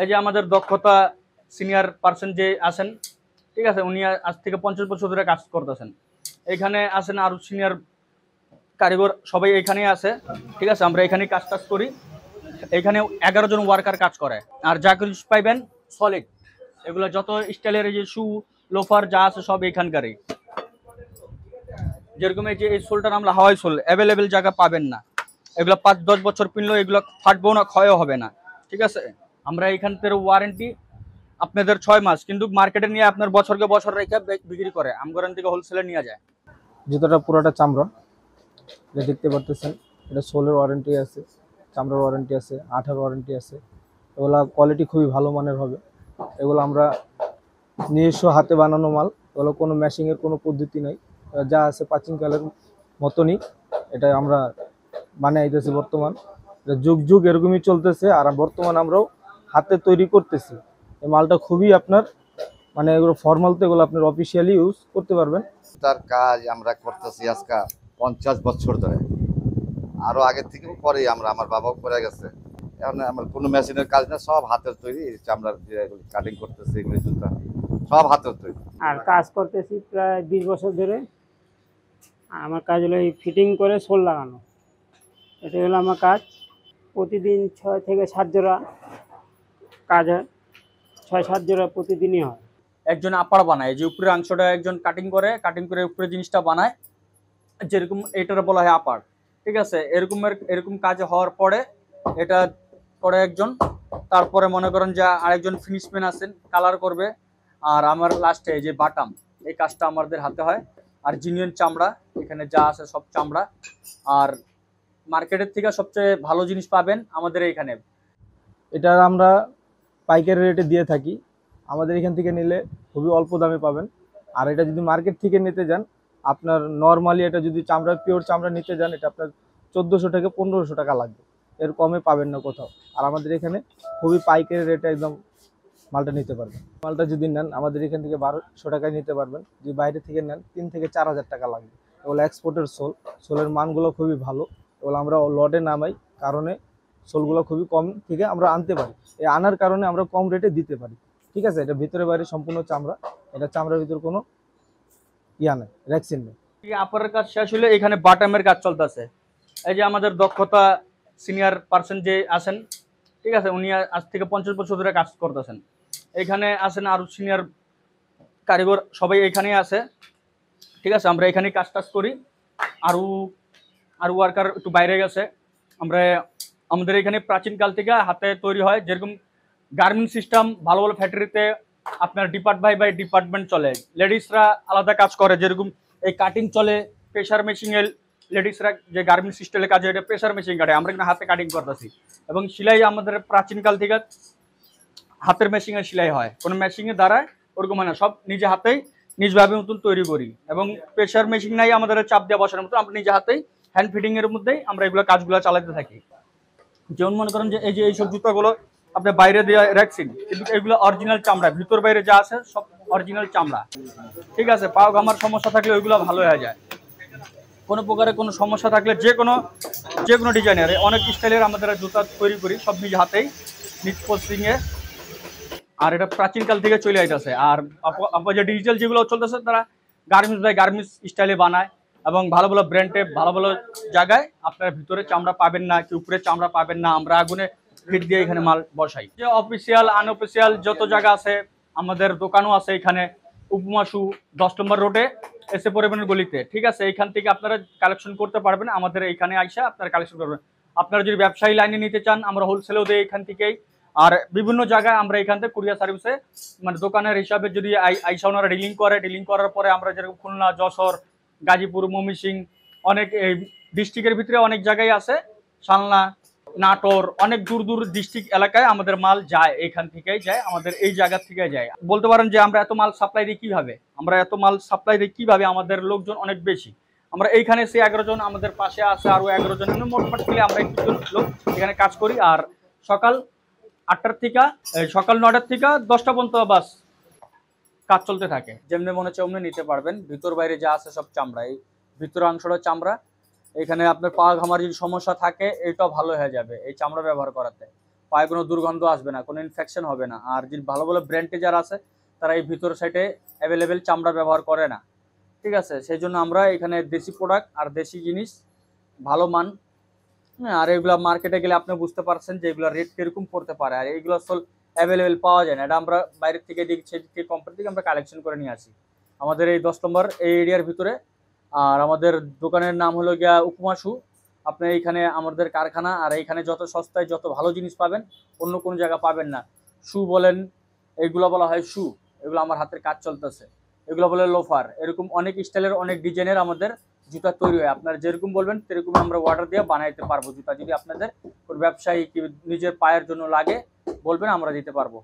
এই যে আমাদের দক্ষতা সিনিয়র পার্সন যে আছেন, ঠিক আছে, উনি আজ থেকে 50 বছর ধরে কাজ করতেছেন। এখানে আছেন আরো সিনিয়র কারিগর, সবাই এখানেই আছে। ঠিক আছে, আমরা এখানেই কাজ টাজ করি। এখানে 11 জন ওয়ার্কার কাজ করে। আর যা কিছু পাইবেন সলিড, এগুলো যত স্টাইলের এই যে শু লোফার যা আছে সব এখানকারই। যেরকম এই যে এই সোলটার আমরা হাওয়াই সোল অ্যাভেলেবেল জায়গা পাবেন না। এগুলো 5-10 বছর পিনলেও এগুলো ফাটবো না, ক্ষয়ও হবে না। ঠিক আছে, আমরা এখান থেকে ওয়ারেন্টি আপনাদের 6 মাস, কিন্তু মার্কেটে নিয়ে আপনার বছরকে বছর রেখে বিক্রি করে, আমগরান থেকে হোলসেলে নিয়ে যায়। জুতোটা পুরোটা চামড়া, এটা দেখতে পারতেছেন। এটা সোলের ওয়ারেন্টি আছে, চামড়ার ওয়ারেন্টি আছে, আঠার ওয়ারেন্টি আছে। এগুলা কোয়ালিটি খুবই ভালো মানের হবে। এগুলো আমরা নিজস্ব হাতে বানানো মাল, এগুলো কোনো ম্যাশিংয়ের কোনো পদ্ধতি নাই। যা আছে প্রাচীনকালের মতনই এটা আমরা বানাইতেছি বর্তমান। এটা যুগ যুগ এরকমই চলতেছে, আর বর্তমান আমরাও হাতে তৈরি করতেছি। এই মালটা খুবই আপনার মানে এগুলো ফর্মাল, তো এগুলো আপনার অফিসিয়ালি ইউজ করতে পারবেন। তার কাজ আমরা করতেছি আজকে 50 বছর ধরে, আরো আগের থেকেও করি আমরা, আমার বাবাও করে গেছে। এখন আমার কোনো মেশিনের কাজ না, সব হাতের তৈরি। চামড়ার যে কাটিং করতেছি এগুলো জুতা সব হাতের তৈরি। আর কাজ করতেছি প্রায় 20 বছর ধরে। আমার কাজ হলো এই ফিটিং করে সোল লাগানো, এটা হলো আমার কাজ। প্রতিদিন 6 থেকে 7 জোড়া কাজ হয়, 6-7 জোড়া প্রতিদিনই হয়। একজন আপার বানায়, যে উপরের অংশটা একজন কাটিং করে উপরে জিনিসটা বানায়, যেরকম এটার বলা হয় আপার। ঠিক আছে, এরকম কাজ হওয়ার পরে এটা করে একজন, তারপরে মনে করেন যে আরেকজন ফিনিশম্যান আছেন, কালার করবে। আর আমার লাস্টে যে বাটাম, এই কাজটা আমাদের হাতে হয়। আর জিনিয়ান চামড়া, এখানে যা আছে সব চামড়া। আর মার্কেটের থেকে সবচেয়ে ভালো জিনিস পাবেন আমাদের এইখানে। এটা আমরা পাইকারি রেটে দিয়ে থাকি। আমাদের এখান থেকে নিলে খুবই অল্প দামে পাবেন। আর এটা যদি মার্কেট থেকে নিতে যান, আপনার নর্মালি এটা যদি চামড়া পিওর চামড়া নিতে যান, এটা আপনার 1400 থেকে 1500 টাকা লাগবে, এর কমে পাবেন না কোথাও। আর আমাদের এখানে খুবই পাইকারি রেটে একদম মালটা নিতে পারবেন। মালটা যদি নেন আমাদের এখান থেকে 1200 টাকায় নিতে পারবেন। যদি বাইরে থেকে নেন 3 থেকে 4000 টাকা লাগবে। এগুলো এক্সপোর্টের সোলের মানগুলো খুবই ভালো। এগুলো আমরা লটে নামাই, কারণে সোলগুলো খুবই কম থেকে আমরা আনতে পারি। এই আনার কারণে আমরা কম রেটে দিতে পারি। ঠিক আছে, এটা ভিতরে বাইরে সম্পূর্ণ চামড়া, এটা চামড়ার ভিতরে কোনো ইয়া নেই, র্যাক্সিন নেই। আপারের কাজ শেষ হলে এখানে বাটামের কাজ চলতেছে। এই যে আমাদের দক্ষতা সিনিয়র পার্সন যে আছেন, ঠিক আছে, উনি আজ থেকে 50 বছর ধরে কাজ করতেছেন। এখানে আছেন আরো সিনিয়র কারিগর, সবাই এখানেই আছে। ঠিক আছে, আমরা এখানেই কাজ টাজ করি। আরো আরো ওয়ার্কার একটু বাইরে গেছে। আমরা আমাদের এখানে প্রাচীনকাল থেকে হাতে তৈরি হয়। যেরকম গার্মেন্ট সিস্টেম ভালো ভালো ফ্যাক্টরিতে আপনার বাই ডিপার্টমেন্ট চলে, লেডিসরা আলাদা কাজ করে। যেরকম এই কাটিং চলে প্রেশার মেশিনে, লেডিসরা যে গার্মেন্ট সিস্টেমের কাজে এটা প্রেশার মেশিন কাটে, আমরা এখানে হাতে কাটিং করতেছি। এবং সেলাই আমাদের প্রাচীনকাল থেকে হাতের মেশিনে সেলাই হয়, কোনো মেশিনে দ্বারা ওরকম হয় না, সব নিজে হাতেই নিজভাবে মতন তৈরি করি। এবং প্রেশার মেশিন নাই আমাদের চাপ দেওয়া বসানোর মতো, আমরা নিজে হাতেই হ্যান্ড ফিটিং এর মধ্যেই আমরা এগুলো কাজগুলো চালাতে থাকি। যেমন মনে করেন যে এই যে এইসব জুতাগুলো আপনি বাইরে দিয়ে রাখছেন, কিন্তু এগুলো অরিজিনাল চামড়া, ভিতর বাইরে যা আছে সব অরিজিনাল চামড়া। ঠিক আছে, পাও ঘামার সমস্যা থাকলে ওইগুলো ভালো হয়ে যায়। কোনো প্রকারে কোনো সমস্যা থাকলে যে কোনো ডিজাইনের অনেক স্টাইলের আমাদের জুতা তৈরি করি, সব নিজ হাতেই, নিজ পোস্টিংয়ে। আর এটা প্রাচীনকাল থেকে চলে আসতেছে। আর যে ডিজিটাল যেগুলো চলতেছে, তারা গার্মেন্টস স্টাইলে বানায় এবং ভালো ভালো ব্র্যান্ডে ভালো ভালো জায়গায় আপনার ভিতরে চামড়া পাবেন না, কি উপরে চামড়া পাবেন না, আমরা আগুনে হিট দিয়ে এখানে মাল বসাই। যে অফিসিয়াল আনঅফিসিয়াল যত জায়গা আছে, আমাদের দোকানও আছে এখানে। উপমা শু 10 নম্বর রোডে এসে পরিবহনের গলিতে। ঠিক আছে, এইখান থেকে আপনারা কালেকশন করতে পারবেন, আমাদের এইখানে আইসা আপনারা কালেকশন করবেন। আপনারা যদি ব্যবসায়ী লাইনে নিতে চান, আমরা হোলসেলেও দিই এখান থেকেই। আর বিভিন্ন জায়গায় আমরা এখান থেকে কুরিয়ার সার্ভিসে মানে দোকানের হিসাবে যদি আইসা ওনারা ডিলিং করার পরে আমরা যেরকম খুলনা, যশোর, গাজীপুর, ময়মনসিং, অনেক এই ডিস্ট্রিক্টের ভিতরে অনেক জায়গায় আছে, সালনা, নাটোর, অনেক দূর দূর ডিস্ট্রিক্ট এলাকায় আমাদের মাল যায়, এখান থেকেই যায়, আমাদের এই জায়গা থেকে যায়। বলতে পারেন যে আমরা এত মাল সাপ্লাই দিই কিভাবে, আমাদের লোকজন অনেক বেশি। আমরা এইখানে সে 11 জন, আমাদের পাশে আছে আরো 11 জন, মোটমাট মিলে আমরা 21 জন লোক এখানে কাজ করি। আর সকাল 8টার থেকে সকাল 9টার থেকে 10টা পর্যন্ত বাস কাজ চলতে থাকে। যেমনি মনে হচ্ছে অমনি নিতে পারবেন। ভিতর বাইরে যা আছে সব চামড়া, এই ভিতর অংশটা চামড়া। এখানে আপনার পা ঘামার যদি সমস্যা থাকে, এটাও ভালো হয়ে যাবে এই চামড়া ব্যবহার করাতে। পায়ে কোনো দুর্গন্ধ আসবে না, কোনো ইনফেকশন হবে না। আর যে ভালো ভালো ব্র্যান্ডে যারা আছে তারা এই ভিতর সাইডে অ্যাভেলেবেল চামড়া ব্যবহার করে না, ঠিক আছে। সেই জন্য আমরা এখানে দেশি প্রোডাক্ট আর দেশি জিনিস, ভালো মান। হ্যাঁ, আর এগুলা মার্কেটে গেলে আপনি বুঝতে পারছেন যে এগুলো রেট কিরকম পড়তে পারে, আর এইগুলো আসল অ্যাভেলেবেল পাওয়া যায় না। এটা আমরা বাইরের থেকে কোম্পানি থেকে আমরা কালেকশন করে নিয়ে আসি আমাদের এই 10 নম্বর এই এরিয়ার ভিতরে। আর আমাদের দোকানের নাম হলো গিয়া উপমা শু। আপনি এইখানে আমাদের কারখানা, আর এইখানে যত সস্তায় যত ভালো জিনিস পাবেন অন্য কোনো জায়গা পাবেন না। শু বলেন, এইগুলো বলা হয় শু, এগুলো আমার হাতের কাজ চলতেছে, এগুলো বলে লোফার। এরকম অনেক স্টাইলের অনেক ডিজাইনের আমাদের জুতা তৈরি হয়। আপনারা যেরকম বলবেন সেরকম আমরা অর্ডার দিয়ে বানাইতে পারবো জুতা। যদি আপনাদের ব্যবসায়ী কি নিজের পায়ের জন্য লাগে বলবেন, আমরা দিতে পারবো।